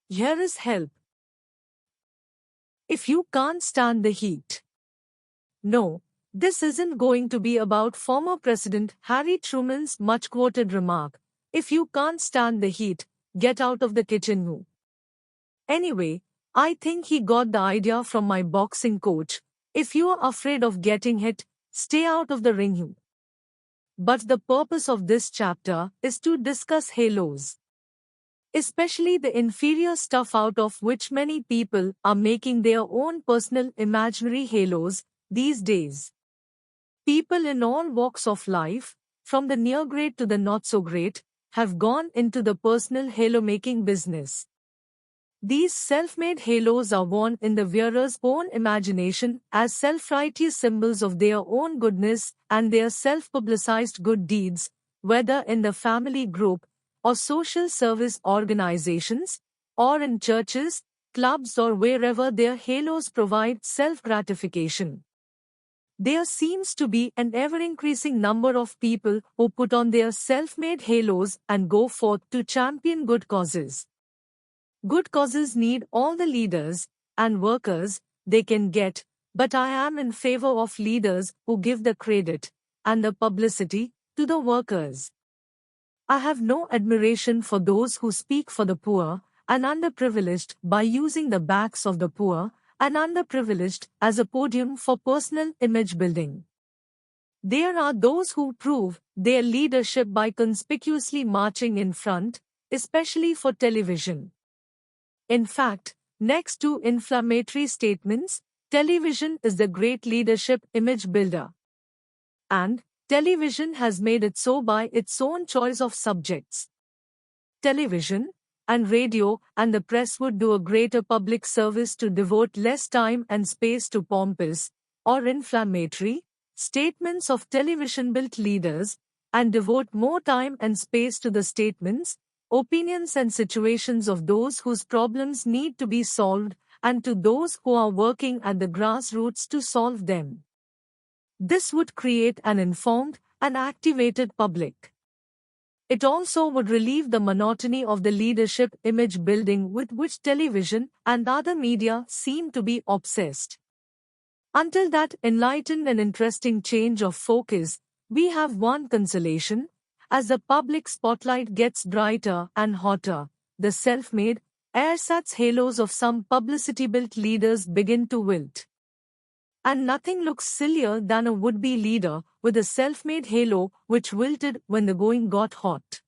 Here is help. If you can't stand the heat. No, this isn't going to be about former President Harry Truman's much-quoted remark, "If you can't stand the heat, get out of the kitchen now." Anyway, I think he got the idea from my boxing coach. If you are afraid of getting hit, stay out of the ring you. But the purpose of this chapter is to discuss halos. Especially the inferior stuff out of which many people are making their own personal imaginary halos these days. People in all walks of life, from the near great to the not so great, have gone into the personal halo-making business. These self-made halos are worn in the wearer's own imagination as self-righteous symbols of their own goodness and their self-publicized good deeds, whether in the family group, or social service organizations, or in churches, clubs or wherever their halos provide self-gratification. There seems to be an ever-increasing number of people who put on their self-made halos and go forth to champion good causes. Good causes need all the leaders and workers they can get, but I am in favor of leaders who give the credit and the publicity to the workers. I have no admiration for those who speak for the poor and underprivileged by using the backs of the poor and underprivileged as a podium for personal image building. There are those who prove their leadership by conspicuously marching in front, especially for television. In fact, next to inflammatory statements, television is the great leadership image builder. And television has made it so by its own choice of subjects. Television and radio and the press would do a greater public service to devote less time and space to pompous or inflammatory statements of television-built leaders and devote more time and space to the statements, opinions and situations of those whose problems need to be solved and to those who are working at the grassroots to solve them. This would create an informed and activated public. It also would relieve the monotony of the leadership image building with which television and other media seem to be obsessed. Until that enlightened and interesting change of focus, we have one consolation: as the public spotlight gets brighter and hotter, the self-made, ersatz halos of some publicity-built leaders begin to wilt. And nothing looks sillier than a would-be leader with a self-made halo which wilted when the going got hot.